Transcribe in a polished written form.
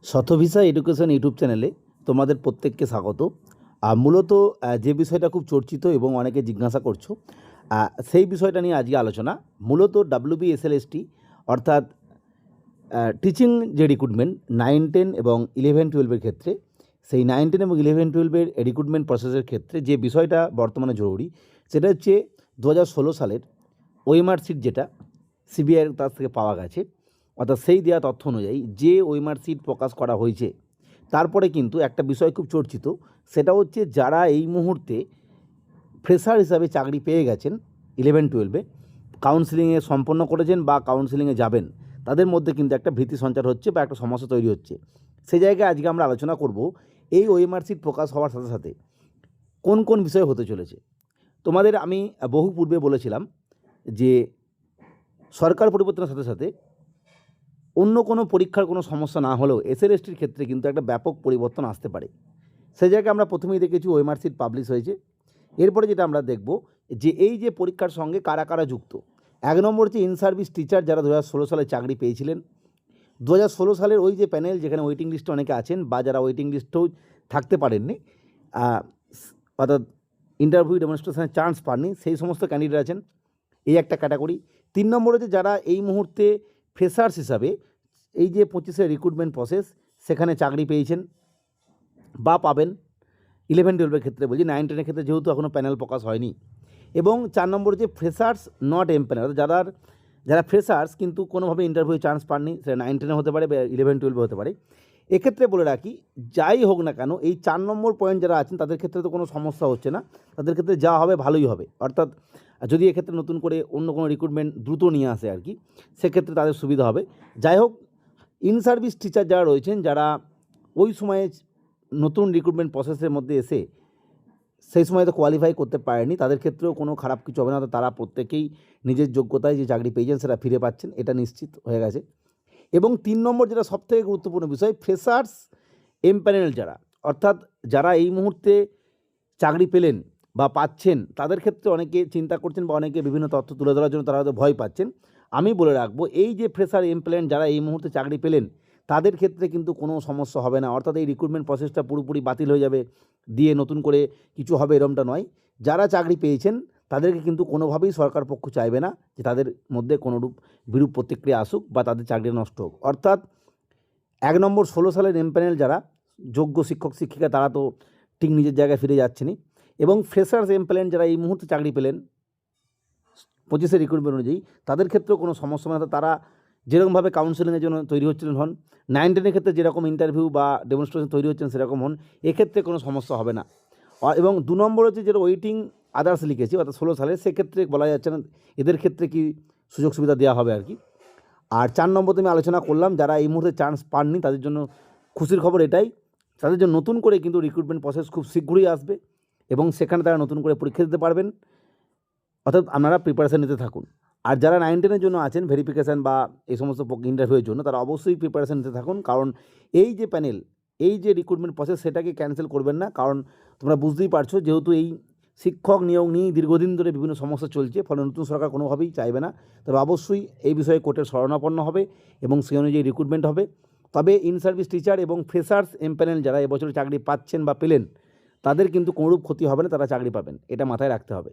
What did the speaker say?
শতভিসা education YouTube চ্যানেলে তোমাদের প্রত্যেককে স্বাগত। মূলত যে বিষয়টা খুব চর্চিত এবং অনেকে জিজ্ঞাসা করছো, সেই বিষয়টা নিয়ে আজকে আলোচনা। মূলত WBSLST অর্থাৎ টিচিং যে রিক্রুটমেন্ট 9-10 এবং 11-12 ক্ষেত্রে, সেই 9-10 এবং 11-12 রিক্রুটমেন্ট প্রসেসের ক্ষেত্রে যে বিষয়টা বর্তমানে জরুরি সেটা হচ্ছে 2016 সালের ওএমআর সিট যেটা সিবিআইয়ের কাছ থেকে পাওয়া গেছে, অর্থাৎ সেই দেওয়া তথ্য অনুযায়ী যে ওএমআর সিট প্রকাশ করা হয়েছে, তারপরে কিন্তু একটা বিষয় খুব চর্চিত, সেটা হচ্ছে যারা এই মুহূর্তে ফ্রেশার হিসাবে চাকরি পেয়ে গেছেন 11-12 কাউন্সিলিংয়ে সম্পন্ন করেছেন বা কাউন্সিলিংয়ে যাবেন, তাদের মধ্যে কিন্তু একটা ভীতি সঞ্চার হচ্ছে বা একটা সমস্যা তৈরি হচ্ছে। সেই জায়গায় আজকে আমরা আলোচনা করব এই ওএমআর সিট প্রকাশ হওয়ার সাথে সাথে কোন কোন বিষয় হতে চলেছে। তোমাদের আমি বহু পূর্বে বলেছিলাম যে সরকার পরিবর্তনের সাথে সাথে অন্য কোনো পরীক্ষার কোনো সমস্যা না হলেও এসএলএসটির ক্ষেত্রে কিন্তু একটা ব্যাপক পরিবর্তন আসতে পারে। সেই জায়গায় আমরা প্রথমেই দেখেছি ওএমআর সিট পাবলিশ হয়েছে। এরপরে যেটা আমরা দেখব যে এই যে পরীক্ষার সঙ্গে কারা কারা যুক্ত। 1 নম্বর হচ্ছে ইন সার্ভিস টিচার, যারা 2016 সালে চাকরি পেয়েছিলেন। 2016 সালের ওই যে প্যানেল যেখানে ওয়েটিং লিস্টে অনেকে আছেন বা যারা ওয়েটিং লিস্টেও থাকতে পারেননি, অর্থাৎ ইন্টারভিউ ডেমনস্ট্রেশনের চান্স পাননি, সেই সমস্ত ক্যান্ডিডেট আছেন, এই একটা ক্যাটাগরি। 3 নম্বর হচ্ছে যারা এই মুহূর্তে ফ্রেশার্স হিসাবে এই যে 25-এর রিক্রুটমেন্ট প্রসেস সেখানে চাকরি পেয়েছেন বা পাবেন। 11-12 ক্ষেত্রে বলছি, 9-10 ক্ষেত্রে যেহেতু এখনও প্যানেল প্রকাশ হয়নি। এবং 4 নম্বর হচ্ছে ফ্রেশার্স নট এমপ্যানেল, যারা ফ্রেশার্স কিন্তু কোনোভাবে ইন্টারভিউ চান্স পাননি, সেটা 9-10 হতে পারে বা 11-12 হতে পারে। এক্ষেত্রে বলে রাখি, যাই হোক না কেন, এই 4 নম্বর পয়েন্ট যারা আছেন তাদের ক্ষেত্রে তো কোনো সমস্যা হচ্ছে না, তাদের ক্ষেত্রে যা হবে ভালোই হবে। অর্থাৎ যদি এক্ষেত্রে নতুন করে অন্য কোনো রিক্রুটমেন্ট দ্রুত নিয়ে আসে আর কি, সেক্ষেত্রে তাদের সুবিধা হবে। যাই হোক, ইন সার্ভিস টিচার যারা রয়েছেন, যারা ওই সময়ে নতুন রিক্রুটমেন্ট প্রসেসের মধ্যে এসে সেই সময় তো কোয়ালিফাই করতে পারেনি, তাদের ক্ষেত্রেও কোনো খারাপ কিছু হবে না। তারা প্রত্যেকেই নিজের যোগ্যতায় যে চাকরি পেয়েছেন সেটা ফিরে পাচ্ছেন, এটা নিশ্চিত হয়ে গেছে। এবং 3 নম্বর যেটা সবথেকে গুরুত্বপূর্ণ বিষয়, ফ্রেশার্স এমপ্যানেল যারা, অর্থাৎ যারা এই মুহূর্তে চাকরি পেলেন বা পাচ্ছেন, তাদের ক্ষেত্রে অনেকে চিন্তা করছেন বা অনেকে বিভিন্ন তথ্য তুলে ধরার জন্য তারা হয়তো ভয় পাচ্ছেন। আমি বলে রাখবো, এই যে ফ্রেশার এমপ্লয়েন্ট যারা এই মুহূর্তে চাকরি পেলেন, তাদের ক্ষেত্রে কিন্তু কোনো সমস্যা হবে না। অর্থাৎ এই রিক্রুটমেন্ট প্রসেসটা পুরোপুরি বাতিল হয়ে যাবে, দিয়ে নতুন করে কিছু হবে এরমটা নয়। যারা চাকরি পেয়েছেন তাদেরকে কিন্তু কোনোভাবেই সরকার পক্ষ চাইবে না যে তাদের মধ্যে কোনোরূপ বিরূপ প্রতিক্রিয়া আসুক বা তাদের চাকরি নষ্ট হোক। অর্থাৎ 1 নম্বর 16 সালের এমপ্যানেল যারা যোগ্য শিক্ষক শিক্ষিকা, তারা তো ঠিক নিজের জায়গায় ফিরে যাচ্ছেনই। এবং ফ্রেশার্স এমপ্লয়েন্ট যারা এই মুহূর্তে চাকরি পেলেন 25-এর রিক্রুটমেন্ট অনুযায়ী, তাদের ক্ষেত্রেও কোনো সমস্যা হবে না। তারা যেরকমভাবে কাউন্সেলিংয়ের জন্য তৈরি হচ্ছিলেন হন, 9-10 ক্ষেত্রে যেরকম ইন্টারভিউ বা ডেমনস্ট্রেশন তৈরি হচ্ছেন সেরকম হন, এক্ষেত্রে কোনো সমস্যা হবে না। এবং 2 নম্বর হচ্ছে যেটা ওয়েটিং আদার্স লিখেছি, অর্থাৎ 16 সালে, সেক্ষেত্রে বলা যাচ্ছে না এদের ক্ষেত্রে কি সুযোগ সুবিধা দেওয়া হবে আর কি। আর 4 নম্বর আমি আলোচনা করলাম, যারা এই মুহূর্তে চান্স পাননি তাদের জন্য খুশির খবর এটাই, তাদের জন্য নতুন করে কিন্তু রিক্রুটমেন্ট প্রসেস খুব শীঘ্রই আসবে এবং সেখানে তারা নতুন করে পরীক্ষা দিতে পারবেন। অর্থাৎ আপনারা প্রিপারেশান নিতে থাকুন। আর যারা 9-10-এর জন্য আছেন ভেরিফিকেশান বা এই সমস্ত ইন্টারভিউয়ের জন্য, তারা অবশ্যই প্রিপারেশান নিতে থাকুন। কারণ এই যে প্যানেল, এই যে রিক্রুটমেন্ট প্রসেস, সেটাকে ক্যান্সেল করবেন না। কারণ তোমরা বুঝতেই পারছো, যেহেতু এই শিক্ষক নিয়োগ নিয়েই দীর্ঘদিন ধরে বিভিন্ন সমস্যা চলছে, ফলে নতুন সরকার কোনোভাবেই চাইবে না। তবে অবশ্যই এই বিষয়ে কোর্টের শরণাপন্ন হবে এবং সেই অনুযায়ী রিক্রুটমেন্ট হবে। তবে ইন সার্ভিস টিচার এবং ফ্রেশার্স এমপ্যানেল যারা এবছর চাকরি পাচ্ছেন বা পেলেন, তাদের কিন্তু কোনোরূপ ক্ষতি হবে না, তারা চাকরি পাবেন, এটা মাথায় রাখতে হবে।